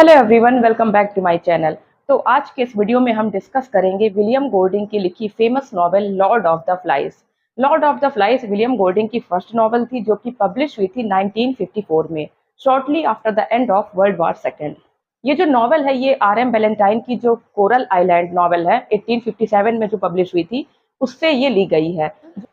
Hello everyone, welcome back to my channel. तो आज के इस वीडियो में हम डिस्कस करेंगे विलियम गोल्डिंग की लिखी famous novel Lord of the flies. Lord of the flies William Golding की फर्स्ट नॉवेल थी जो कि पब्लिश हुई थी 1954 में, shortly after the end of world war second. ये जो नॉवेल है ये आर एम बैलेंटाइन की जो कोरल आइलैंड नॉवेल है 1857 में जो पब्लिश हुई थी उससे ये ली गई है।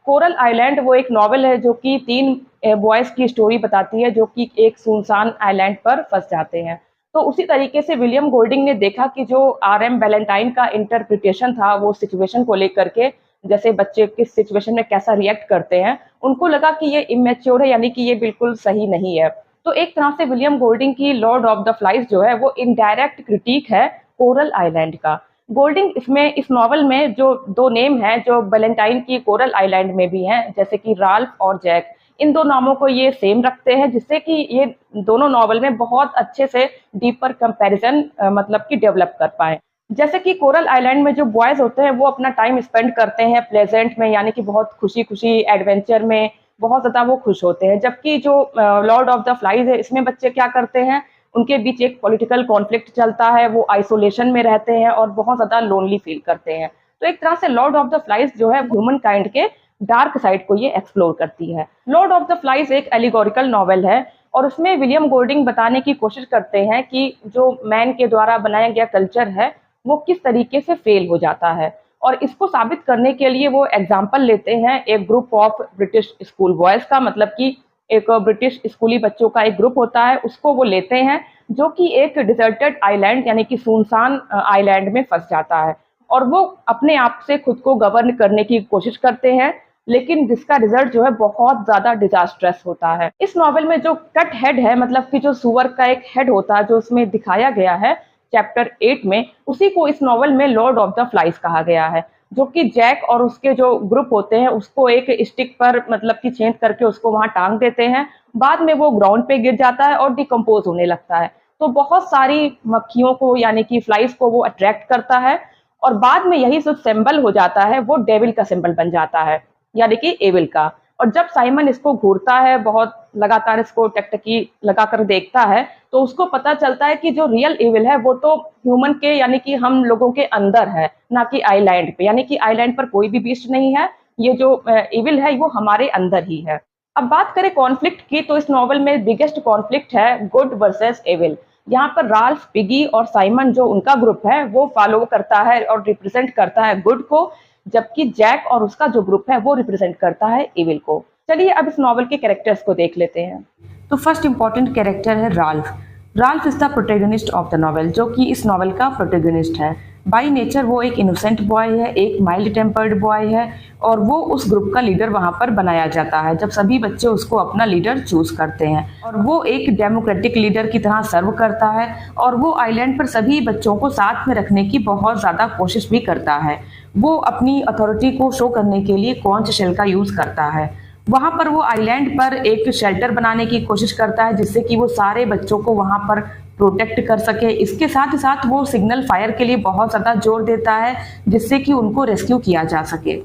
कोरल आइलैंड वो एक नॉवेल है जो कि तीन बॉयज की स्टोरी बताती है जो कि एक सुनसान आइलैंड पर फंस जाते हैं। तो उसी तरीके से विलियम गोल्डिंग ने देखा कि जो आर एम बैलेंटाइन का इंटरप्रिटेशन था वो सिचुएशन को लेकर के, जैसे बच्चे किस सिचुएशन में कैसा रिएक्ट करते हैं, उनको लगा कि ये इमेच्योर है, यानी कि ये बिल्कुल सही नहीं है। तो एक तरह से विलियम गोल्डिंग की लॉर्ड ऑफ द फ्लाइज जो है वो इनडायरेक्ट क्रिटिक है कोरल आइलैंड का। गोल्डिंग इसमें इस नॉवल में जो दो नेम हैं जो बैलेंटाइन की कोरल आइलैंड में भी हैं, जैसे कि राल्फ और जैक, इन दो नामों को ये सेम रखते हैं, जिससे कि ये दोनों नॉवल में बहुत अच्छे से डीपर कंपैरिजन मतलब कि डेवलप कर पाए। जैसे कि कोरल आइलैंड में जो बॉयज होते हैं वो अपना टाइम स्पेंड करते हैं प्लेजेंट में, यानी कि बहुत खुशी खुशी एडवेंचर में बहुत ज़्यादा वो खुश होते हैं। जबकि जो लॉर्ड ऑफ द फ्लाइज है इसमें बच्चे क्या करते हैं, उनके बीच एक पॉलिटिकल कॉन्फ्लिक्ट चलता है, वो आइसोलेशन में रहते हैं और बहुत ज़्यादा लोनली फील करते हैं। तो एक तरह से लॉर्ड ऑफ द फ्लाइज जो है ह्यूमन काइंड के डार्क साइड को ये एक्सप्लोर करती है। लॉर्ड ऑफ द फ्लाइज एक एलिगोरिकल नॉवेल है और उसमें विलियम गोल्डिंग बताने की कोशिश करते हैं कि जो मैन के द्वारा बनाया गया कल्चर है वो किस तरीके से फेल हो जाता है। और इसको साबित करने के लिए वो एग्जाम्पल लेते हैं एक group of British school boys का, मतलब कि एक ब्रिटिश स्कूली बच्चों का एक ग्रुप होता है, उसको वो लेते हैं जो कि एक डिजर्टेड आइलैंड यानी कि सुनसान आइलैंड में फंस जाता है और वो अपने आप से खुद को गवर्न करने की कोशिश करते हैं, लेकिन जिसका रिजल्ट जो है बहुत ज्यादा डिजास्ट्रस होता है। इस नॉवेल में जो कट हेड है, मतलब कि जो सुअर का एक हेड होता है जो उसमें दिखाया गया है चैप्टर 8 में, उसी को इस नॉवेल में लॉर्ड ऑफ द फ्लाइज कहा गया है, जो कि जैक और उसके जो ग्रुप होते हैं उसको एक स्टिक पर मतलब कि छेद करके उसको वहां टांग देते हैं। बाद में वो ग्राउंड पे गिर जाता है और डिकम्पोज होने लगता है। तो बहुत सारी मक्खियों को यानी कि फ्लाइज को वो अट्रैक्ट करता है और बाद में यही जो सिंबल हो जाता है वो डेविल का सिंबल बन जाता है, यानी कि एविल का। और जब साइमन इसको घूरता है, बहुत लगातार इसको टकटकी लगाकर देखता है, तो उसको पता चलता है कि जो रियल एविल है वो तो ह्यूमन के यानी कि हम लोगों के अंदर है, ना कि आइलैंड पे। यानी कि आइलैंड पर कोई भी बीस्ट नहीं है, ये जो एविल है वो हमारे अंदर ही है। अब बात करें कॉन्फ्लिक्ट की, तो इस नॉवल में बिगेस्ट कॉन्फ्लिक्ट है गुड वर्सेस एविल। यहाँ पर राल्फ, पिगी और साइमन जो उनका ग्रुप है वो फॉलो करता है और रिप्रेजेंट करता है गुड को, जबकि जैक और उसका जो ग्रुप है वो रिप्रेजेंट करता है एविल को। चलिए अब इस नॉवल के कैरेक्टर्स को देख लेते हैं। तो फर्स्ट इंपॉर्टेंट कैरेक्टर है Ralph. Ralph is the protagonist of the novel, जो कि इस नॉवेल का प्रोटेगनिस्ट है। बाई नेचर वो एक इनोसेंट बॉय है, एक माइल्ड टेम्पर्ड बॉय है और वो उस ग्रुप का लीडर वहां पर बनाया जाता है जब सभी बच्चे उसको अपना लीडर चूज करते हैं। और वो एक डेमोक्रेटिक लीडर की तरह सर्व करता है और वो आइलैंड पर सभी बच्चों को साथ में रखने की बहुत ज़्यादा कोशिश भी करता है। वो अपनी अथॉरिटी को शो करने के लिए कॉन्च शेल का यूज़ करता है। वहां पर वो आइलैंड पर एक शेल्टर बनाने की कोशिश करता है जिससे कि वो सारे बच्चों को वहां पर प्रोटेक्ट कर सके। इसके साथ ही साथ वो सिग्नल फायर के लिए बहुत ज़्यादा जोर देता है जिससे कि उनको रेस्क्यू किया जा सके।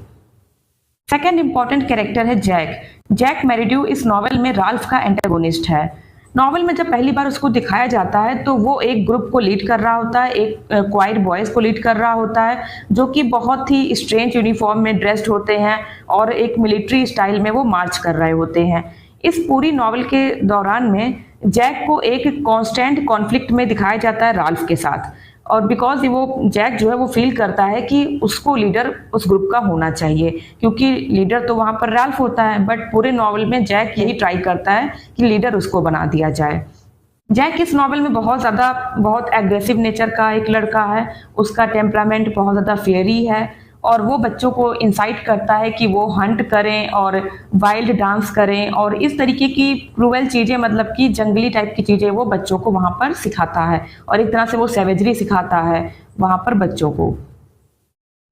सेकेंड इंपॉर्टेंट कैरेक्टर है जैक। जैक मैरिड्यू इस नॉवेल में राल्फ का एंटागोनिस्ट है। नॉवेल में जब पहली बार उसको दिखाया जाता है तो वो एक ग्रुप को लीड कर रहा होता है, एक क्वायर बॉयज को लीड कर रहा होता है जो कि बहुत ही स्ट्रेंज यूनिफॉर्म में ड्रेस्ड होते हैं और एक मिलिट्री स्टाइल में वो मार्च कर रहे होते हैं। इस पूरी नॉवेल के दौरान में जैक को एक कांस्टेंट कॉन्फ्लिक्ट में दिखाया जाता है राल्फ के साथ, और बिकॉज वो जैक जो है वो फील करता है कि उसको लीडर उस ग्रुप का होना चाहिए, क्योंकि लीडर तो वहां पर राल्फ होता है, बट पूरे नॉवेल में जैक यही ट्राई करता है कि लीडर उसको बना दिया जाए। जैक इस नॉवेल में बहुत एग्रेसिव नेचर का एक लड़का है। उसका टेम्परामेंट बहुत ज़्यादा फियरी है और वो बच्चों को इंसाइट करता है कि वो हंट करें और वाइल्ड डांस करें और इस तरीके की क्रूअल चीज़ें, मतलब कि जंगली टाइप की चीज़ें वो बच्चों को वहाँ पर सिखाता है और एक तरह से वो सैवेजरी सिखाता है वहाँ पर बच्चों को।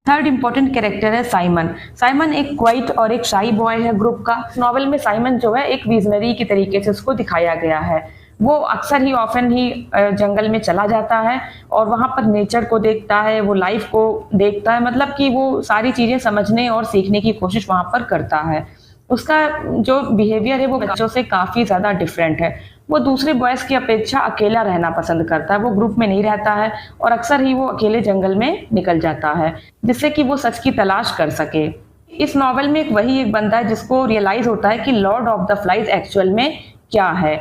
थर्ड इंपॉर्टेंट कैरेक्टर है साइमन। साइमन एक क्वाइट और एक शाई बॉय है ग्रुप का। नॉवेल में साइमन जो है एक विजनरी की तरीके से उसको दिखाया गया है। वो अक्सर ही ऑफन ही जंगल में चला जाता है और वहाँ पर नेचर को देखता है, वो लाइफ को देखता है, मतलब कि वो सारी चीज़ें समझने और सीखने की कोशिश वहाँ पर करता है। उसका जो बिहेवियर है वो बच्चों से काफ़ी ज़्यादा डिफरेंट है। वो दूसरे बॉयज की अपेक्षा अकेला रहना पसंद करता है। वो ग्रुप में नहीं रहता है और अक्सर ही वो अकेले जंगल में निकल जाता है जिससे कि वो सच की तलाश कर सके। इस नॉवेल में एक बंदा है जिसको रियलाइज होता है कि Lord of the flies actual में क्या है,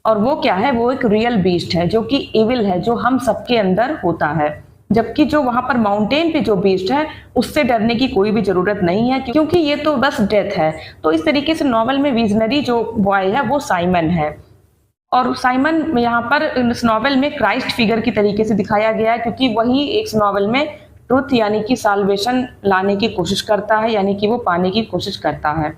और वो क्या है, वो एक रियल बीस्ट है जो कि इविल है, जो हम सबके अंदर होता है। जबकि जो वहां पर माउंटेन पे जो बीस्ट है उससे डरने की कोई भी जरूरत नहीं है, क्योंकि ये तो बस डेथ है। तो इस तरीके से नॉवल में विजनरी जो बॉय है वो साइमन है, और साइमन यहाँ पर इस नॉवेल में क्राइस्ट फिगर की तरीके से दिखाया गया है, क्योंकि वही इस नॉवेल में ट्रुथ यानी कि साल्वेशन लाने की कोशिश करता है, यानी कि वो पाने की कोशिश करता है।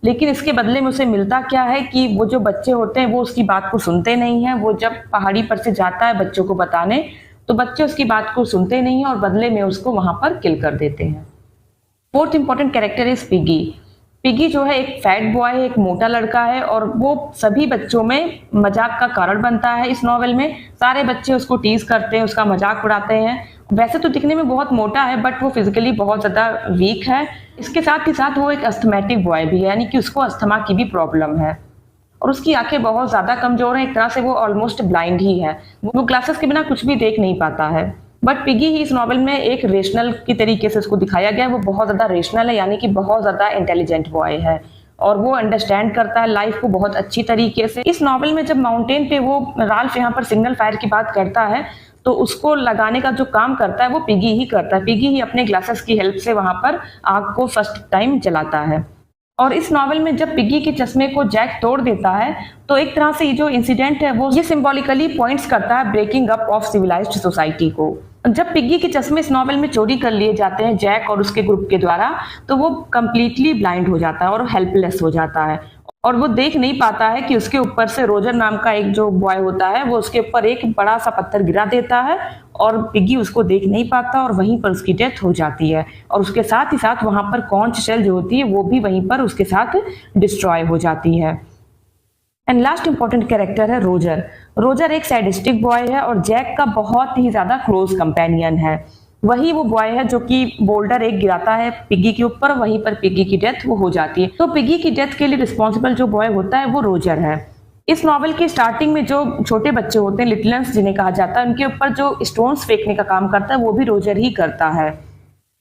लेकिन इसके बदले में उसे मिलता क्या है कि वो जो बच्चे होते हैं वो उसकी बात को सुनते नहीं हैं। वो जब पहाड़ी पर से जाता है बच्चों को बताने, तो बच्चे उसकी बात को सुनते नहीं हैं और बदले में उसको वहां पर किल कर देते हैं। Fourth important character is piggy. Piggy जो है एक फैट बॉय है, एक मोटा लड़का है, और वो सभी बच्चों में मजाक का कारण बनता है। इस नॉवेल में सारे बच्चे उसको टीज करते हैं, उसका मजाक उड़ाते हैं। वैसे तो दिखने में बहुत मोटा है बट वो फिजिकली बहुत ज्यादा वीक है। इसके साथ ही साथ वो एक अस्थमैटिक बॉय भी है, यानी कि उसको अस्थमा की भी प्रॉब्लम है, और उसकी आंखें बहुत ज्यादा कमजोर हैं। एक तरह से वो ऑलमोस्ट ब्लाइंड ही है, वो ग्लासेस के बिना कुछ भी देख नहीं पाता है। बट पिगी ही इस नॉवेल में एक रेशनल की तरीके से उसको दिखाया गया है। वो बहुत ज्यादा रेशनल है, यानी कि बहुत ज्यादा इंटेलिजेंट बॉय है, और वो अंडरस्टैंड करता है लाइफ को बहुत अच्छी तरीके से। इस नॉवेल में जब माउंटेन पे वो राल्फ यहाँ पर सिग्नल फायर की बात करता है तो उसको लगाने का जो काम करता है वो पिगी ही करता है। पिगी ही अपने ग्लासेस की हेल्प से वहां पर आग को फर्स्ट टाइम जलाता है। और इस नॉवेल में जब पिगी के चश्मे को जैक तोड़ देता है तो एक तरह से ये जो इंसिडेंट है वो ये सिंबॉलिकली पॉइंट्स करता है breaking up of civilised society को। जब पिगी के चश्मे इस नॉवेल में चोरी कर लिए जाते हैं जैक और उसके ग्रुप के द्वारा, तो वो कंप्लीटली ब्लाइंड हो जाता है और हेल्पलेस हो जाता है, और वो देख नहीं पाता है कि उसके ऊपर से रोजर नाम का एक जो बॉय होता है वो उसके ऊपर एक बड़ा सा पत्थर गिरा देता है, और पिगी उसको देख नहीं पाता और वहीं पर उसकी डेथ हो जाती है। और उसके साथ ही साथ वहां पर कॉन्च शेल जो होती है वो भी वहीं पर उसके साथ डिस्ट्रॉय हो जाती है। एंड लास्ट इंपॉर्टेंट कैरेक्टर है रोजर। रोजर एक सैडिस्टिक बॉय है और जैक का बहुत ही ज्यादा क्लोज कंपेनियन है। वही वो बॉय है जो कि बोल्डर एक गिराता है पिगी के ऊपर, वहीं पर पिगी की डेथ वो हो जाती है। तो पिगी की डेथ के लिए रिस्पॉन्सिबल जो बॉय होता है वो रोजर है। इस नॉवल की स्टार्टिंग में जो छोटे बच्चे होते हैं, लिटलन्स जिन्हें कहा जाता है, उनके ऊपर जो स्टोन्स फेंकने का काम करता है वो भी रोजर ही करता है।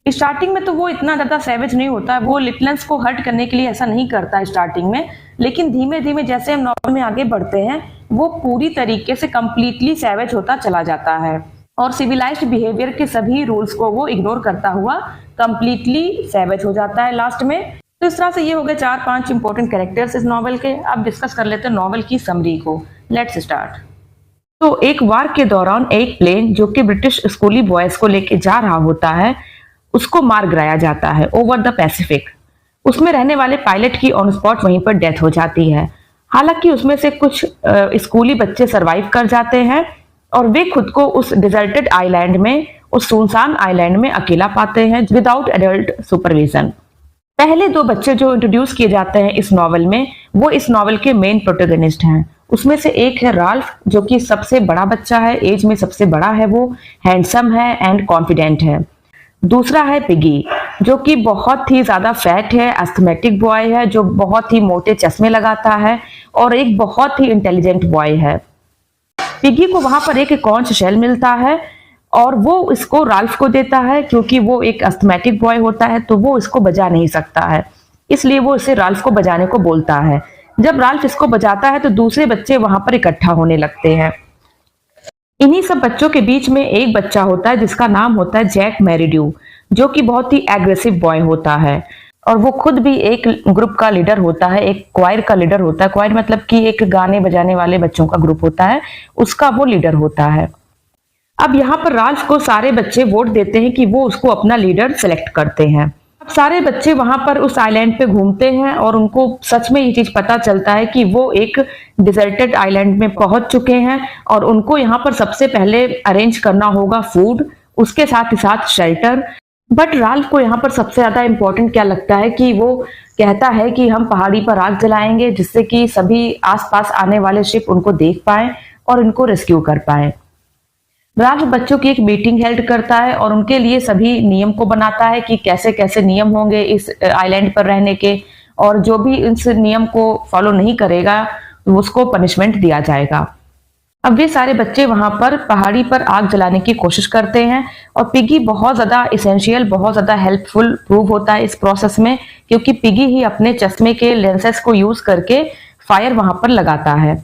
स्टार्टिंग में तो वो इतना ज्यादा सैवेज नहीं होता है, वो लिटलन्स को हर्ट करने के लिए ऐसा नहीं करता है स्टार्टिंग में, लेकिन धीमे धीमे जैसे हम नॉवल में आगे बढ़ते हैं वो पूरी तरीके से कंप्लीटली सैवेज होता चला जाता है, और सिविलाइज्ड बिहेवियर के सभी रूल्स को वो इग्नोर करता हुआ कंप्लीटली सैवेज हो जाता है लास्ट में। तो इस तरह से ये हो गए 4-5 इंपॉर्टेंट कैरेक्टर्स इस नॉवल के। अब डिस्कस कर लेते हैं नॉवल की समरी को। Let's start. तो एक वार के दौरान एक प्लेन जो कि ब्रिटिश स्कूली बॉयज को लेके जा रहा होता है उसको मार गिराया जाता है ओवर द पैसिफिक। उसमें रहने वाले पायलट की ऑन स्पॉट वहीं पर डेथ हो जाती है। हालांकि उसमें से कुछ स्कूली बच्चे सरवाइव कर जाते हैं और वे खुद को उस डिजर्टेड आइलैंड में, उस सुनसान आइलैंड में अकेला पाते हैं विदाउट एडल्ट सुपरविजन। पहले 2 बच्चे जो इंट्रोड्यूस किए जाते हैं इस नॉवल में वो इस नॉवल के मेन प्रोटोगनिस्ट हैं। उसमें से एक है राल्फ जो कि सबसे बड़ा बच्चा है, एज में सबसे बड़ा है, वो हैंडसम है एंड कॉन्फिडेंट है। दूसरा है पिगी जो कि बहुत ही ज्यादा फैट है, अस्थमेटिक बॉय है, जो बहुत ही मोटे चश्मे लगाता है और एक बहुत ही इंटेलिजेंट बॉय है। पिगी को वहां पर एक कॉन्च शेल मिलता है और वो इसको राल्फ को देता है, क्योंकि वो एक अस्थमेटिक बॉय होता है तो वो इसको बजा नहीं सकता है, इसलिए वो इसे राल्फ को बजाने को बोलता है। जब राल्फ इसको बजाता है तो दूसरे बच्चे वहां पर इकट्ठा होने लगते हैं। इन्हीं सब बच्चों के बीच में एक बच्चा होता है जिसका नाम होता है जैक मैरिड्यू, जो कि बहुत ही एग्रेसिव बॉय होता है और वो खुद भी एक ग्रुप का लीडर होता है, एक क्वायर का लीडर होता है। क्वायर मतलब कि एक गाने बजाने वाले बच्चों का ग्रुप होता है, उसका वो लीडर होता है। अब यहाँ पर राल्फ को सारे बच्चे वोट देते हैं कि वो उसको अपना लीडर सेलेक्ट करते हैं। अब सारे बच्चे वहां पर उस आइलैंड पे घूमते हैं और उनको सच में ये चीज पता चलता है कि वो एक डिजर्टेड आइलैंड में पहुंच चुके हैं और उनको यहाँ पर सबसे पहले अरेंज करना होगा फूड, उसके साथ ही साथ शेल्टर। बट राल्फ को यहाँ पर सबसे ज्यादा इंपॉर्टेंट क्या लगता है कि वो कहता है कि हम पहाड़ी पर आग जलाएंगे जिससे कि सभी आसपास आने वाले शिप उनको देख पाए और इनको रेस्क्यू कर पाए। राल्फ बच्चों की एक मीटिंग हेल्ड करता है और उनके लिए सभी नियम को बनाता है कि कैसे कैसे नियम होंगे इस आइलैंड पर रहने के, और जो भी इस नियम को फॉलो नहीं करेगा उसको पनिशमेंट दिया जाएगा। अब वे सारे बच्चे वहां पर पहाड़ी पर आग जलाने की कोशिश करते हैं और पिगी बहुत ज्यादा इसेंशियल, बहुत ज्यादा हेल्पफुल प्रूव होता है इस प्रोसेस में, क्योंकि पिगी ही अपने चश्मे के लेंसेस को यूज करके फायर वहां पर लगाता है।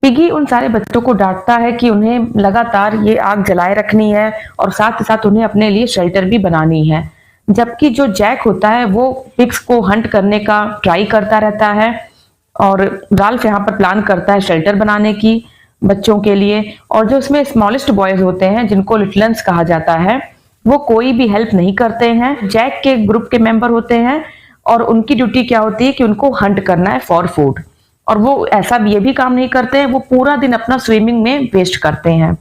पिगी उन सारे बच्चों को डांटता है कि उन्हें लगातार ये आग जलाए रखनी है और साथ ही साथ उन्हें अपने लिए शेल्टर भी बनानी है। जबकि जो जैक होता है वो पिग्स को हंट करने का ट्राई करता रहता है और राल्फ यहाँ पर प्लान करता है शेल्टर बनाने की बच्चों के लिए। और जो इसमें स्मॉलेस्ट बॉयज होते हैं जिनको लिटलन्स कहा जाता है, वो कोई भी हेल्प नहीं करते हैं। जैक के ग्रुप के मेंबर होते हैं और उनकी ड्यूटी क्या होती है कि उनको हंट करना है फॉर फूड, और वो ऐसा ये भी काम नहीं करते हैं, वो पूरा दिन अपना स्विमिंग में वेस्ट करते हैं।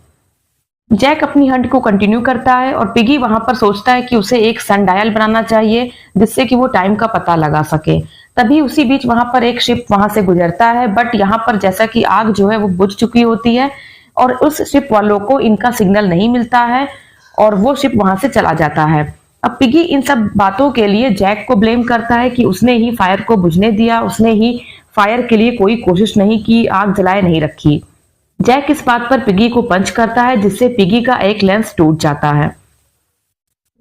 जैक अपनी हंट को कंटिन्यू करता है और पिगी वहां पर सोचता है कि उसे एक सनडायल बनाना चाहिए जिससे कि वो टाइम का पता लगा सके। तभी उसी बीच वहां पर एक शिप वहां से गुजरता है, बट यहाँ पर जैसा कि आग जो है वो बुझ चुकी होती है और उस शिप वालों को इनका सिग्नल नहीं मिलता है और वो शिप वहां से चला जाता है। अब पिगी इन सब बातों के लिए जैक को ब्लेम करता है कि उसने ही फायर को बुझने दिया, उसने ही फायर के लिए कोई कोशिश नहीं की, आग जलाए नहीं रखी। जैक इस बात पर पिगी को पंच करता है जिससे पिगी का एक लेंस टूट जाता है।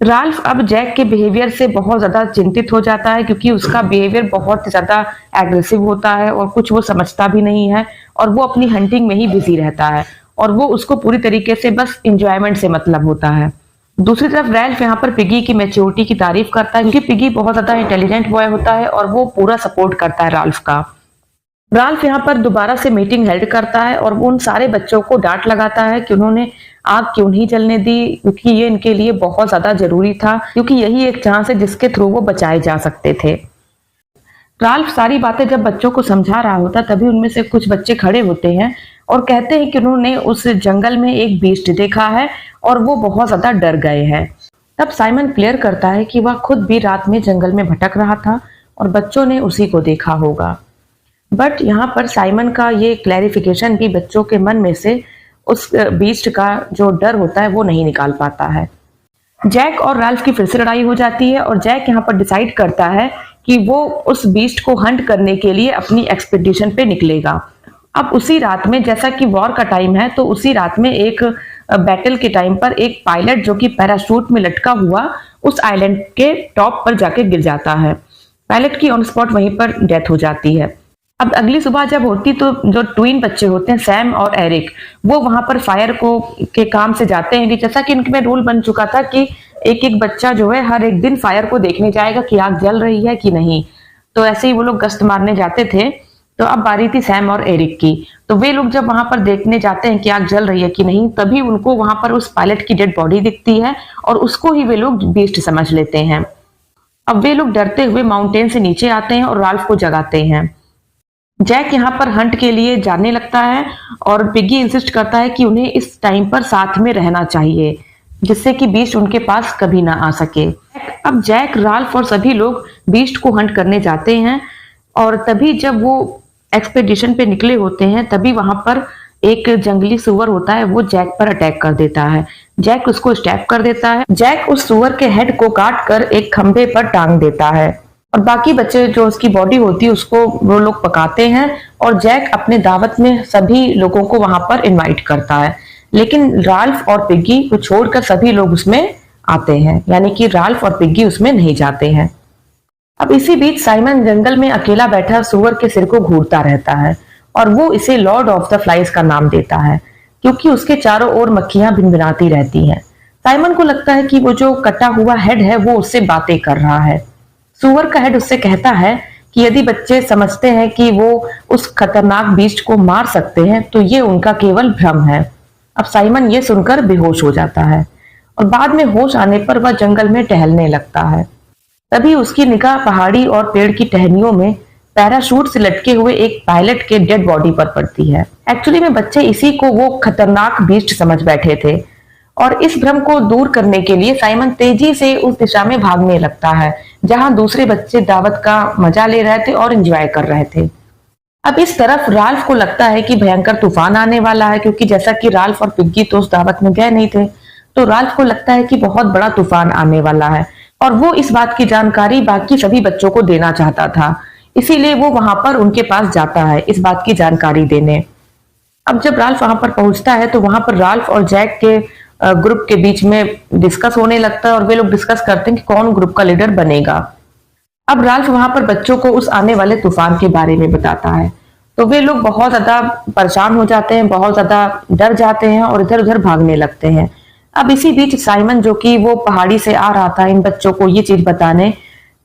राल्फ अब जैक के बिहेवियर से बहुत ज्यादा चिंतित हो जाता है क्योंकि उसका बिहेवियर बहुत ज्यादा एग्रेसिव होता है और कुछ वो समझता भी नहीं है और वो अपनी हंटिंग में ही बिजी रहता है और वो उसको पूरी तरीके से बस इंजॉयमेंट से मतलब होता है। दूसरी तरफ रैल्फ यहाँ पर पिगी की मैच्योरिटी की तारीफ करता है क्योंकि पिगी बहुत ज्यादा इंटेलिजेंट बॉय होता है और वो पूरा सपोर्ट करता है राल्फ का। राल्फ यहाँ पर दोबारा से मीटिंग हेल्ड करता है और वो उन सारे बच्चों को डांट लगाता है कि उन्होंने आग क्यों नहीं जलने दी, क्योंकि ये इनके लिए बहुत ज्यादा जरूरी था, क्योंकि यही एक चांस है जिसके थ्रू वो बचाए जा सकते थे। राल्फ सारी बातें जब बच्चों को समझा रहा होता तभी उनमें से कुछ बच्चे खड़े होते हैं और कहते हैं कि उन्होंने उस जंगल में एक बीस्ट देखा है और वो बहुत ज्यादा डर गए हैं। तब साइमन क्लियर करता है कि वह खुद भी रात में जंगल में भटक रहा था और बच्चों ने उसी को देखा होगा। बट यहाँ पर साइमन का ये क्लैरिफिकेशन भी बच्चों के मन में से उस बीस्ट का जो डर होता है वो नहीं निकाल पाता है। जैक और राल्फ की फिर से लड़ाई हो जाती है और जैक यहाँ पर डिसाइड करता है कि वो उस बीस्ट को हंट करने के लिए अपनी एक्सपेडिशन पे निकलेगा। अब उसी रात में, जैसा कि वॉर का टाइम है, तो उसी रात में एक बैटल के टाइम पर एक पायलट जो कि पैराशूट में लटका हुआ उस आइलैंड के टॉप पर जाके गिर जाता है। पायलट की ऑन स्पॉट वहीं पर डेथ हो जाती है। अब अगली सुबह जब होती तो जो ट्विन बच्चे होते हैं सैम और एरिक, वो वहां पर फायर को के काम से जाते हैं कि जैसा कि इनमें रूल बन चुका था कि एक एक बच्चा जो है हर एक दिन फायर को देखने जाएगा कि आग जल रही है कि नहीं। तो ऐसे ही वो लोग गश्त मारने जाते थे। तो अब बारी थी सैम और एरिक की। तो वे लोग जब वहां पर देखने जाते हैं कि आग जल रही है कि नहीं, तभी उनको वहां पर उस पायलट की डेड बॉडी दिखती है और उसको ही वे लोग बीस्ट समझ लेते हैं। अब वे लोग डरते हुए माउंटेन से नीचे आते हैं और राल्फ को जगाते हैं। जैक यहाँ पर हंट के लिए जाने लगता है और पिगी इंसिस्ट करता है कि उन्हें इस टाइम पर साथ में रहना चाहिए जिससे कि बीस्ट उनके पास कभी ना आ सके। अब जैक, राल्फ और सभी लोग बीस्ट को हंट करने जाते हैं और तभी जब वो एक्सपेडिशन पे निकले होते हैं तभी वहां पर एक जंगली सुअर होता है, वो जैक पर अटैक कर देता है। जैक उसको स्टैप कर देता है। जैक उस सुअर के हेड को काट कर एक खंभे पर टांग देता है और बाकी बच्चे जो उसकी बॉडी होती है उसको वो लोग पकाते हैं और जैक अपने दावत में सभी लोगों को वहां पर इनवाइट करता है। लेकिन राल्फ और पिग्गी को छोड़कर सभी लोग उसमें आते हैं, यानी कि राल्फ और पिग्गी उसमें नहीं जाते हैं। अब इसी बीच साइमन जंगल में अकेला बैठा सुअर के सिर को घूरता रहता है और वो इसे लॉर्ड ऑफ द फ्लाइज का नाम देता है क्योंकि उसके चारों ओर मक्खियां भिनभिनाती रहती हैं। साइमन को लगता है कि वो जो कटा हुआ हेड है वो उससे बातें कर रहा है। सुअर का हेड उससे कहता है कि यदि बच्चे समझते हैं कि वो उस खतरनाक बीस्ट को मार सकते हैं तो ये उनका केवल भ्रम है। अब साइमन ये सुनकर बेहोश हो जाता है और बाद में होश आने पर वह जंगल में टहलने लगता है। तभी उसकी निगाह पहाड़ी और पेड़ की टहनियों में पैराशूट से लटके हुए एक पायलट के डेड बॉडी पर पड़ती है। एक्चुअली में बच्चे इसी को वो खतरनाक बीस्ट समझ बैठे थे और इस भ्रम को दूर करने के लिए साइमन तेजी से उस दिशा में भागने लगता है जहां दूसरे बच्चे दावत का मजा ले रहे थे और एंजॉय कर रहे थे। अब इस तरफ राल्फ को लगता है कि भयंकर तूफान आने वाला है क्योंकि जैसा कि राल्फ और पिग्गी तो उस दावत में गए नहीं थे, तो राल्फ को लगता है कि बहुत बड़ा तूफान आने वाला है और वो इस बात की जानकारी बाकी सभी बच्चों को देना चाहता था। इसीलिए वो वहां पर उनके पास जाता है इस बात की जानकारी देने। अब जब राल्फ वहां पर पहुंचता है तो वहां पर राल्फ और जैक के ग्रुप के बीच में डिस्कस होने लगता है और वे लोग डिस्कस करते हैं कि कौन ग्रुप का लीडर बनेगा। अब राल्फ वहां पर बच्चों को उस आने वाले तूफान के बारे में बताता है, तो वे लोग बहुत ज्यादा परेशान हो जाते हैं, बहुत ज्यादा डर जाते हैं और इधर उधर भागने लगते हैं। अब इसी बीच साइमन, जो कि वो पहाड़ी से आ रहा था इन बच्चों को ये चीज बताने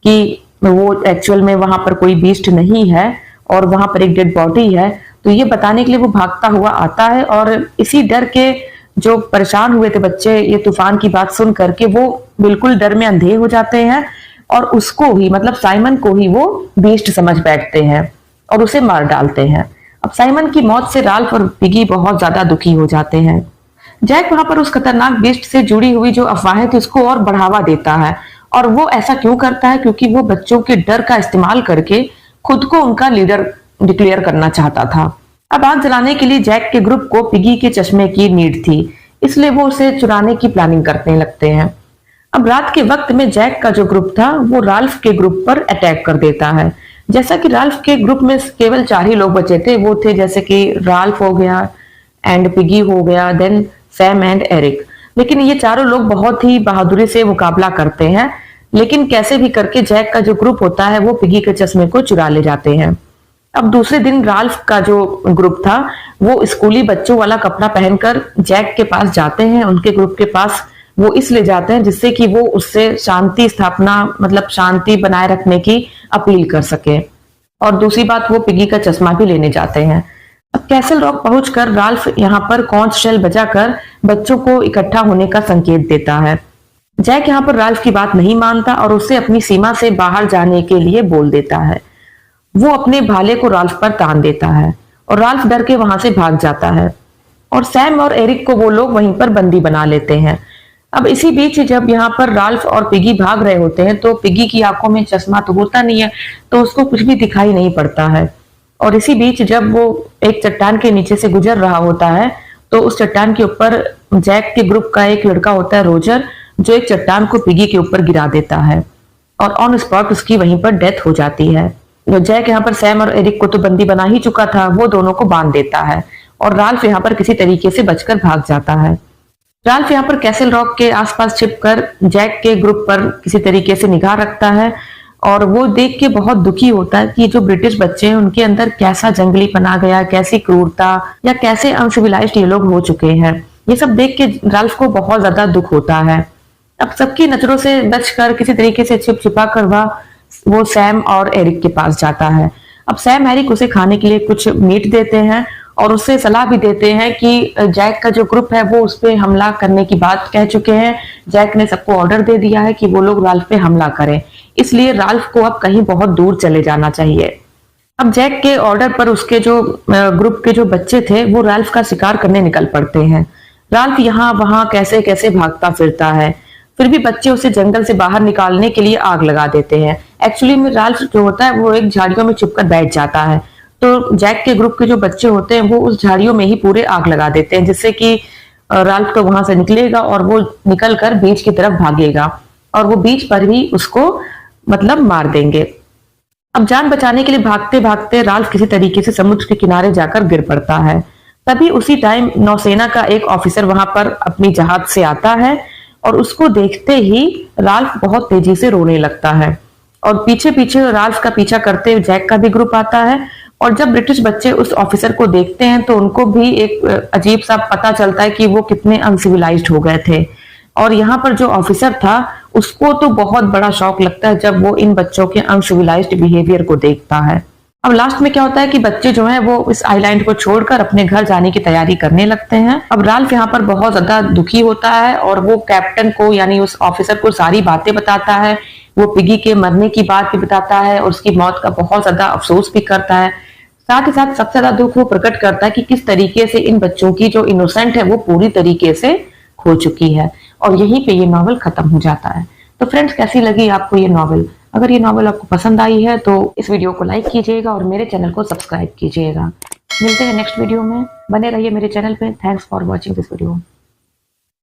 कि वो एक्चुअल में वहां पर कोई बीस्ट नहीं है और वहां पर एक डेड बॉडी है, तो ये बताने के लिए वो भागता हुआ आता है। और इसी डर के जो परेशान हुए थे बच्चे ये तूफान की बात सुन करके, वो बिल्कुल डर में अंधे हो जाते हैं और उसको ही, मतलब साइमन को ही वो बीस्ट समझ बैठते हैं और उसे मार डालते हैं। अब साइमन की मौत से राल्फ और पिगी बहुत ज्यादा दुखी हो जाते हैं। जैक वहां पर उस खतरनाक बीस्ट से जुड़ी हुई जो अफवाहें थी उसको और बढ़ावा देता है, और वो ऐसा क्यों करता है? क्योंकि वो बच्चों के डर का इस्तेमाल करके खुद को उनका लीडर डिक्लेयर करना चाहता था। अब आग जलाने के लिए जैक के ग्रुप को पिगी के चश्मे की नीड थी, इसलिए वो उसे चुराने की प्लानिंग करने लगते हैं। अब रात के वक्त में जैक का जो ग्रुप था वो राल्फ के ग्रुप पर अटैक कर देता है। जैसा कि राल्फ के ग्रुप में केवल 4 ही लोग बचे थे, वो थे जैसे कि राल्फ हो गया एंड पिगी हो गया, देन सैम एंड एरिक। लेकिन ये चारों लोग बहुत ही बहादुरी से मुकाबला करते हैं, लेकिन कैसे भी करके जैक का जो ग्रुप होता है वो पिगी के चश्मे को चुरा ले जाते हैं। अब दूसरे दिन राल्फ का जो ग्रुप था वो स्कूली बच्चों वाला कपड़ा पहनकर जैक के पास जाते हैं, उनके ग्रुप के पास वो इसलिए जाते हैं जिससे कि वो उससे शांति स्थापना, मतलब शांति बनाए रखने की अपील कर सके। और दूसरी बात, वो पिगी का चश्मा भी लेने जाते हैं। अब कैसल रॉक पहुंचकर राल्फ यहाँ पर कॉन्च शेल बजाकर बच्चों को इकट्ठा होने का संकेत देता है। जैक यहाँ पर राल्फ की बात नहीं मानता और उसे अपनी सीमा से बाहर जाने के लिए बोल देता है। वो अपने भाले को राल्फ पर तान देता है और राल्फ डर के वहां से भाग जाता है और सैम और एरिक को वो लोग वहीं पर बंदी बना लेते हैं। अब इसी बीच जब यहाँ पर राल्फ और पिगी भाग रहे होते हैं तो पिगी की आंखों में चश्मा तो होता नहीं है, तो उसको कुछ भी दिखाई नहीं पड़ता है। और इसी बीच जब वो एक चट्टान के नीचे से गुजर रहा होता है तो उस चट्टान के ऊपर जैक के ग्रुप का एक लड़का होता है रोजर, जो एक चट्टान को पिगी के ऊपर गिरा देता है और ऑन स्पॉट उसकी वहीं पर डेथ हो जाती है। जैक यहाँ पर सैम और एरिक को तो बंदी बना ही चुका था, वो दोनों को बांध देता है और राल्फ यहाँ पर किसी तरीके से बचकर भाग जाता है। राल्फ यहाँ पर कैसल रॉक के आसपास छिपकर जैक के ग्रुप पर किसी तरीके से निगाह रखता है और वो देख के बहुत दुखी होता है कि जो ब्रिटिश बच्चे हैं उनके अंदर कैसा जंगलीपन आ गया, कैसी क्रूरता या कैसे अनसिविलाइज्ड ये लोग हो चुके हैं। ये सब देख के राल्फ को बहुत ज्यादा दुख होता है। अब सबकी नजरों से बचकर किसी तरीके से छिप छिपा कर वो सैम और एरिक के पास जाता है। अब सैम एरिक उसे खाने के लिए कुछ मीट देते हैं और उससे सलाह भी देते हैं कि जैक का जो ग्रुप है वो उस पर हमला करने की बात कह चुके हैं। जैक ने सबको ऑर्डर दे दिया है कि वो लोग राल्फ पे हमला करें, इसलिए राल्फ को अब कहीं बहुत दूर चले जाना चाहिए। अब जैक के ऑर्डर पर उसके जो ग्रुप के जो बच्चे थे वो राल्फ का शिकार करने निकल पड़ते हैं। राल्फ यहाँ वहां कैसे कैसे भागता फिरता है, फिर भी बच्चे उसे जंगल से बाहर निकालने के लिए आग लगा देते हैं। एक्चुअली में राल्फ जो होता है वो एक झाड़ियों में छुपकर बैठ जाता है, तो जैक के ग्रुप के जो बच्चे होते हैं वो उस झाड़ियों में ही पूरे आग लगा देते हैं, जिससे कि राल्फ तो वहां से निकलेगा और वो निकलकर बीच की तरफ भागेगा और वो बीच पर ही उसको मतलब मार देंगे। अब जान बचाने के लिए भागते भागते राल्फ किसी तरीके से समुद्र के किनारे जाकर गिर पड़ता है। तभी उसी टाइम नौसेना का एक ऑफिसर वहां पर अपनी जहाज से आता है और उसको देखते ही राल्फ बहुत तेजी से रोने लगता है और पीछे पीछे राल्फ का पीछा करते हुए जैक का भी ग्रुप आता है। और जब ब्रिटिश बच्चे उस ऑफिसर को देखते हैं तो उनको भी एक अजीब सा पता चलता है कि वो कितने अनसिविलाइज्ड हो गए थे। और यहाँ पर जो ऑफिसर था उसको तो बहुत बड़ा शौक लगता है जब वो इन बच्चों के अनसिविलाइज्ड बिहेवियर को देखता है। अब लास्ट में क्या होता है कि बच्चे जो हैं वो इस आइलैंड को छोड़कर अपने घर जाने की तैयारी करने लगते हैं। अब राल्फ यहाँ पर बहुत ज्यादा दुखी होता है और वो कैप्टन को यानी उस ऑफिसर को सारी बातें बताता है। वो पिगी के मरने की बात भी बताता है और उसकी मौत का बहुत ज्यादा अफसोस भी करता है। साथ ही साथ सबसे ज्यादा दुख वो प्रकट करता है कि किस तरीके से इन बच्चों की जो इनोसेंट है वो पूरी तरीके से खो चुकी है। और यहीं पे ये नॉवल खत्म हो जाता है। तो फ्रेंड्स, कैसी लगी आपको ये नॉवल? अगर ये नॉवल आपको पसंद आई है तो इस वीडियो को लाइक कीजिएगा और मेरे चैनल को सब्सक्राइब कीजिएगा। मिलते हैं नेक्स्ट वीडियो में, बने रहिए मेरे चैनल पे। Thanks for watching this video.